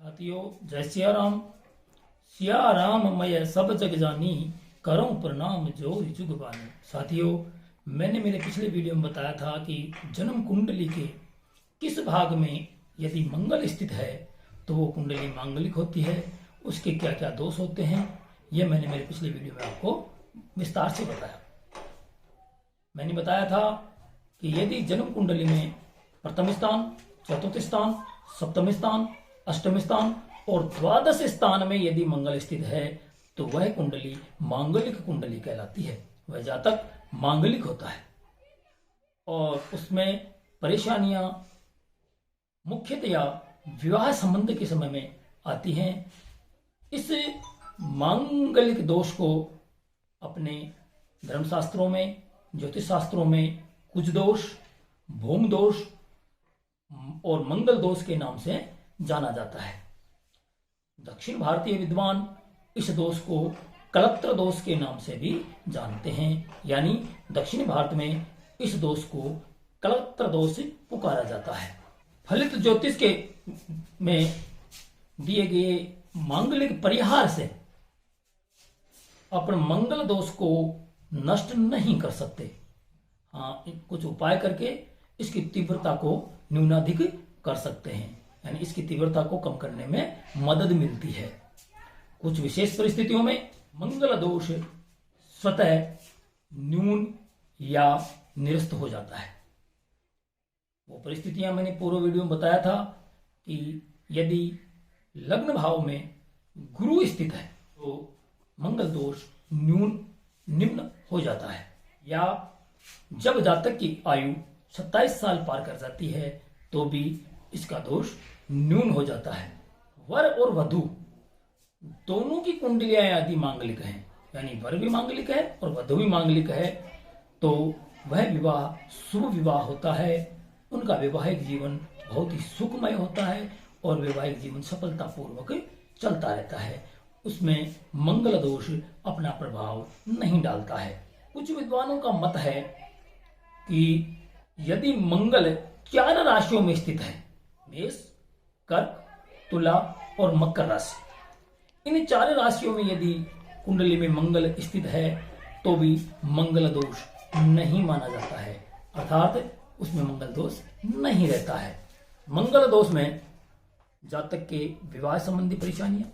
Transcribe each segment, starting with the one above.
साथियों, जय सिया राम मैं सब जग जानी, करो प्रणाम जोर जुग बानी। साथियों, मैंने मेरे पिछले वीडियो में बताया था कि जन्म कुंडली के किस भाग में यदि मंगल स्थित है तो वो कुंडली मांगलिक होती है, उसके क्या क्या दोष होते हैं, यह मैंने मेरे पिछले वीडियो में आपको विस्तार से बताया। मैंने बताया था कि यदि जन्म कुंडली में प्रथम स्थान, चतुर्थ स्थान, सप्तम स्थान, अष्टम स्थान और द्वादश स्थान में यदि मंगल स्थित है तो वह कुंडली मांगलिक कुंडली कहलाती है। वह जातक मांगलिक होता है और उसमें परेशानियां मुख्यतया विवाह संबंध के समय में आती हैं। इस मांगलिक दोष को अपने धर्मशास्त्रों में, ज्योतिष शास्त्रों में कुछ दोष, भूम दोष और मंगल दोष के नाम से जाना जाता है। दक्षिण भारतीय विद्वान इस दोष को कलत्र दोष के नाम से भी जानते हैं, यानी दक्षिण भारत में इस दोष को कलत्र दोष पुकारा जाता है। फलित ज्योतिष के में दिए गए मांगलिक परिहार से अपन मंगल दोष को नष्ट नहीं कर सकते। हाँ, कुछ उपाय करके इसकी तीव्रता को न्यूनाधिक कर सकते हैं, यानी इसकी तीव्रता को कम करने में मदद मिलती है। कुछ विशेष परिस्थितियों में मंगल दोष स्वतः न्यून या निरस्त हो जाता है। वो परिस्थितियां मैंने पूर्व वीडियो में बताया था कि यदि लग्न भाव में गुरु स्थित है तो मंगल दोष निम्न हो जाता है, या जब जातक की आयु 27 साल पार कर जाती है तो भी इसका दोष न्यून हो जाता है। वर और वधु दोनों की कुंडलियां यदि मांगलिक हैं, यानी वर भी मांगलिक है और वधु भी मांगलिक है, तो वह विवाह शुभ विवाह होता है। उनका वैवाहिक जीवन बहुत ही सुखमय होता है और वैवाहिक जीवन सफलतापूर्वक चलता रहता है। उसमें मंगल दोष अपना प्रभाव नहीं डालता है। कुछ विद्वानों का मत है कि यदि मंगल 4 राशियों में स्थित है, मेष, कर्क, तुला और मकर राशि, इन 4 राशियों में यदि कुंडली में मंगल स्थित है तो भी मंगल दोष नहीं माना जाता है, अर्थात उसमें मंगल दोष नहीं रहता है। मंगल दोष में जातक के विवाह संबंधी परेशानियां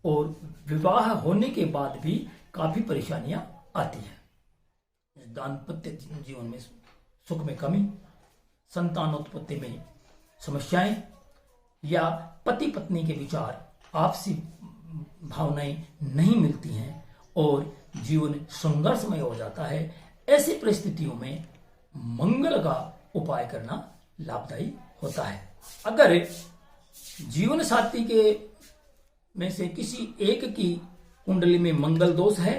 और विवाह होने के बाद भी काफी परेशानियां आती हैं। दाम्पत्य जीवन में सुख में कमी, संतानोत्पत्ति में समस्याएं, या पति पत्नी के विचार, आपसी भावनाएं नहीं मिलती हैं और जीवन संघर्षमय हो जाता है। ऐसी परिस्थितियों में मंगल का उपाय करना लाभदायी होता है। अगर जीवन साथी के में से किसी एक की कुंडली में मंगल दोष है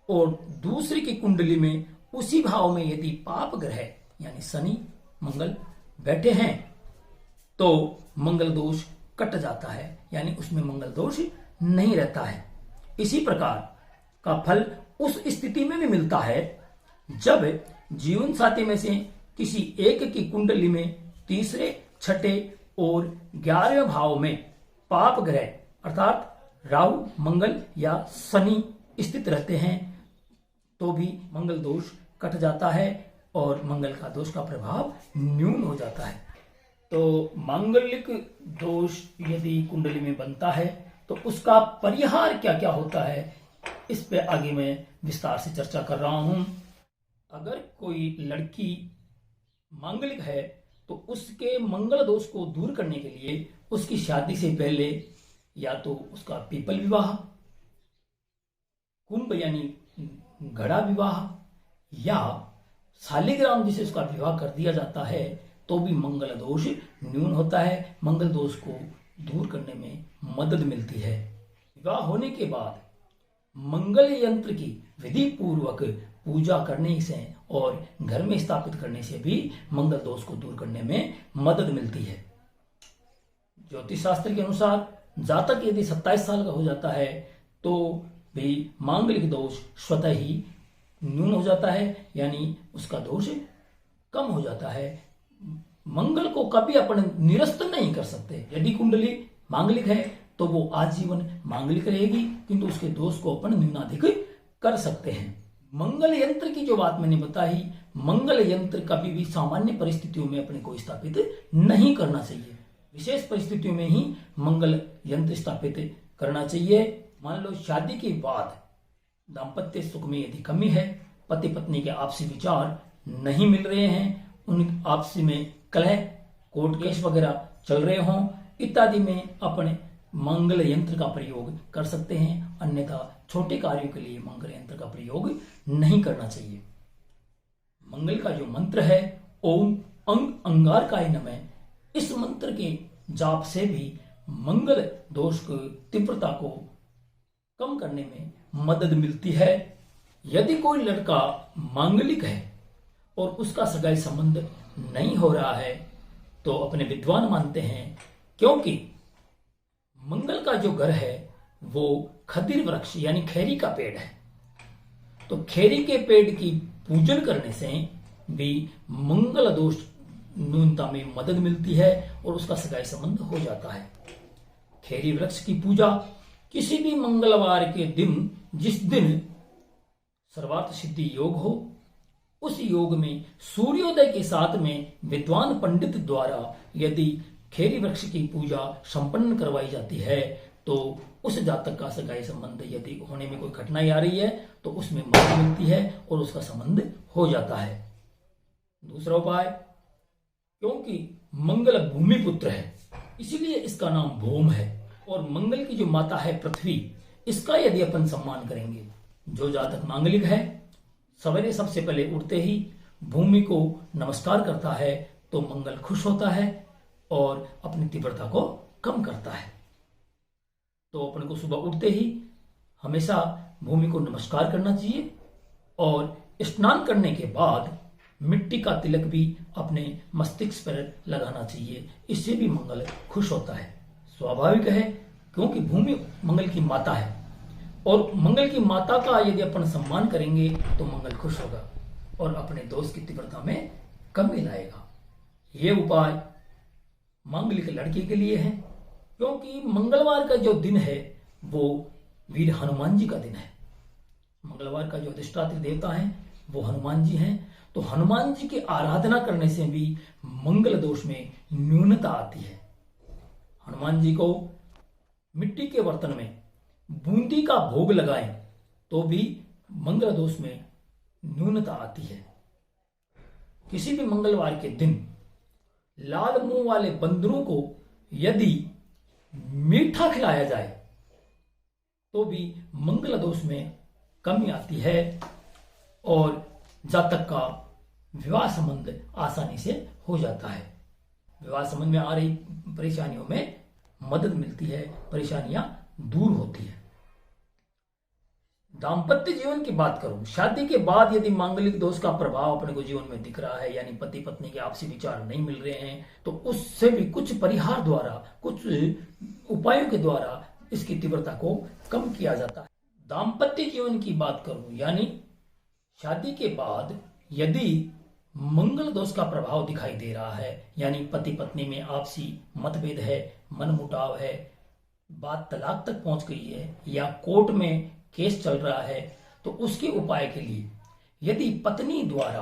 और दूसरी की कुंडली में उसी भाव में यदि पाप ग्रह यानी शनि मंगल बैठे हैं तो मंगल दोष कट जाता है, यानी उसमें मंगल दोष नहीं रहता है। इसी प्रकार का फल उस स्थिति में भी मिलता है जब जीवन साथी में से किसी एक की कुंडली में तीसरे, छठे और 11वें भाव में पाप ग्रह अर्थात राहु, मंगल या शनि स्थित रहते हैं तो भी मंगल दोष कट जाता है और मंगल का दोष का प्रभाव न्यून हो जाता है। तो मांगलिक दोष यदि कुंडली में बनता है तो उसका परिहार क्या क्या होता है, इस पे आगे मैं विस्तार से चर्चा कर रहा हूं। अगर कोई लड़की मांगलिक है तो उसके मंगल दोष को दूर करने के लिए उसकी शादी से पहले या तो उसका पीपल विवाह, कुंभ यानी घड़ा विवाह, या शालिग्राम जिसे उसका विवाह कर दिया जाता है तो भी मंगल दोष न्यून होता है, मंगल दोष को दूर करने में मदद मिलती है। विवाह होने के बाद मंगल यंत्र की विधि पूर्वक पूजा करने से और घर में स्थापित करने से भी मंगल दोष को दूर करने में मदद मिलती है। ज्योतिष शास्त्र के अनुसार जातक यदि 27 साल का हो जाता है तो भी मांगलिक दोष स्वतः ही न्यून हो जाता है, यानी उसका दोष कम हो जाता है। मंगल को कभी अपन निरस्त नहीं कर सकते। यदि कुंडली मांगलिक है तो वो आजीवन मांगलिक रहेगी, किंतु उसके दोष को अपन न्यूनाधिक कर सकते हैं। मंगल यंत्र की जो बात मैंने बताई, मंगल यंत्र कभी भी सामान्य परिस्थितियों में अपने को स्थापित नहीं करना चाहिए। विशेष परिस्थितियों में ही मंगल यंत्र स्थापित करना चाहिए। मान लो शादी के बाद दाम्पत्य सुख में यदि कमी है, पति पत्नी के आपसी विचार नहीं मिल रहे हैं, उन आपसी में कलह, कोर्ट केस वगैरह चल रहे हों इत्यादि में अपने मंगल यंत्र का प्रयोग कर सकते हैं, अन्यथा छोटे कार्यों के लिए मंगल यंत्र का प्रयोग नहीं करना चाहिए। मंगल का जो मंत्र है ओम अंग अंगारकाय नमः, इस मंत्र के जाप से भी मंगल दोष की तीव्रता को कम करने में मदद मिलती है। यदि कोई लड़का मांगलिक है और उसका सगाई संबंध नहीं हो रहा है तो अपने विद्वान मानते हैं, क्योंकि मंगल का जो घर है वो खदिर वृक्ष यानी खेरी का पेड़ है, तो खेरी के पेड़ की पूजन करने से भी मंगल दोष न्यूनता में मदद मिलती है और उसका सगाई संबंध हो जाता है। खेरी वृक्ष की पूजा किसी भी मंगलवार के दिन, जिस दिन सर्वार्थ सिद्धि योग हो, उस योग में सूर्योदय के साथ में विद्वान पंडित द्वारा यदि खेरी वृक्ष की पूजा संपन्न करवाई जाती है तो उस जातक का सगाई संबंध यदि होने में कोई कठिनाई आ रही है तो उसमें मदद मिलती है और उसका संबंध हो जाता है। दूसरा उपाय, क्योंकि मंगल भूमि पुत्र है इसीलिए इसका नाम भूम है, और मंगल की जो माता है पृथ्वी, इसका यदि अपन सम्मान करेंगे, जो जातक मांगलिक है सवेरे सबसे पहले उठते ही भूमि को नमस्कार करता है तो मंगल खुश होता है और अपनी तीव्रता को कम करता है। तो अपन को सुबह उठते ही हमेशा भूमि को नमस्कार करना चाहिए और स्नान करने के बाद मिट्टी का तिलक भी अपने मस्तिष्क पर लगाना चाहिए, इससे भी मंगल खुश होता है। स्वाभाविक है क्योंकि भूमि मंगल की माता है और मंगल की माता का यदि अपन सम्मान करेंगे तो मंगल खुश होगा और अपने दोष की तीव्रता में कमी लाएगा। ये उपाय मांगलिक लड़की के लिए है, क्योंकि मंगलवार का जो दिन है वो वीर हनुमान जी का दिन है। मंगलवार का जो अधिष्ठात्री देवता है वो हनुमान जी हैं, तो हनुमान जी की आराधना करने से भी मंगल दोष में न्यूनता आती है। हनुमान जी को मिट्टी के बर्तन में बूंदी का भोग लगाएं तो भी मंगल दोष में न्यूनता आती है। किसी भी मंगलवार के दिन लाल मुंह वाले बंदरों को यदि मीठा खिलाया जाए तो भी मंगल दोष में कमी आती है और जातक का विवाह संबंध आसानी से हो जाता है। विवाह संबंध में आ रही परेशानियों में मदद मिलती है, परेशानियां दूर होती है। दाम्पत्य जीवन की बात करूं, शादी के बाद यदि मांगलिक दोष का प्रभाव अपने को जीवन में दिख रहा है, यानी पति पत्नी के आपसी विचार नहीं मिल रहे हैं, तो उससे भी कुछ परिहार द्वारा, कुछ उपायों के द्वारा इसकी तीव्रता को कम किया जाता है। दाम्पत्य जीवन की बात करूं, यानी शादी के बाद यदि मंगल दोष का प्रभाव दिखाई दे रहा है, यानी पति पत्नी में आपसी मतभेद है, मनमुटाव है, बात तलाक तक पहुंच गई है या कोर्ट में केस चल रहा है, तो उसके उपाय के लिए यदि पत्नी द्वारा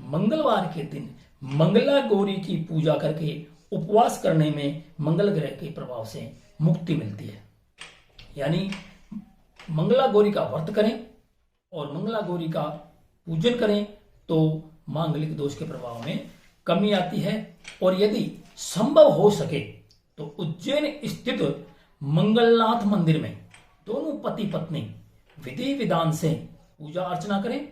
मंगलवार के दिन मंगला गौरी की पूजा करके उपवास करने में मंगल ग्रह के प्रभाव से मुक्ति मिलती है। यानी मंगला गौरी का व्रत करें और मंगला गौरी का पूजन करें तो मांगलिक दोष के प्रभाव में कमी आती है। और यदि संभव हो सके तो उज्जैन स्थित मंगलनाथ मंदिर में दोनों पति पत्नी विधि विधान से पूजा अर्चना करें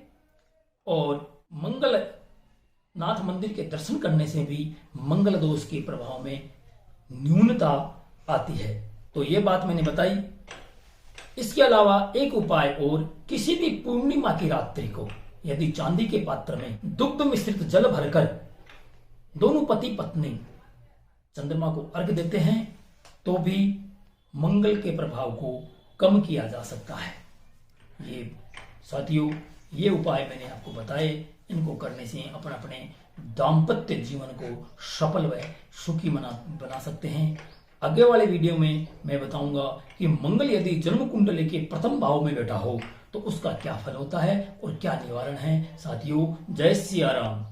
और मंगलनाथ मंदिर के दर्शन करने से भी मंगल दोष के प्रभाव में न्यूनता आती है। तो ये बात मैंने बताई। इसके अलावा एक उपाय और, किसी भी पूर्णिमा की रात्रि को यदि चांदी के पात्र में दुग्ध मिश्रित जल भरकर दोनों पति पत्नी चंद्रमा को अर्घ्य देते हैं तो भी मंगल के प्रभाव को कम किया जा सकता है। ये साथियों, ये उपाय मैंने आपको बताए, इनको करने से अपन अपने दाम्पत्य जीवन को सफल व सुखी बना सकते हैं। आगे वाले वीडियो में मैं बताऊंगा कि मंगल यदि जन्म कुंडली के प्रथम भाव में बैठा हो तो उसका क्या फल होता है और क्या निवारण है। साथियों, जय सिया राम।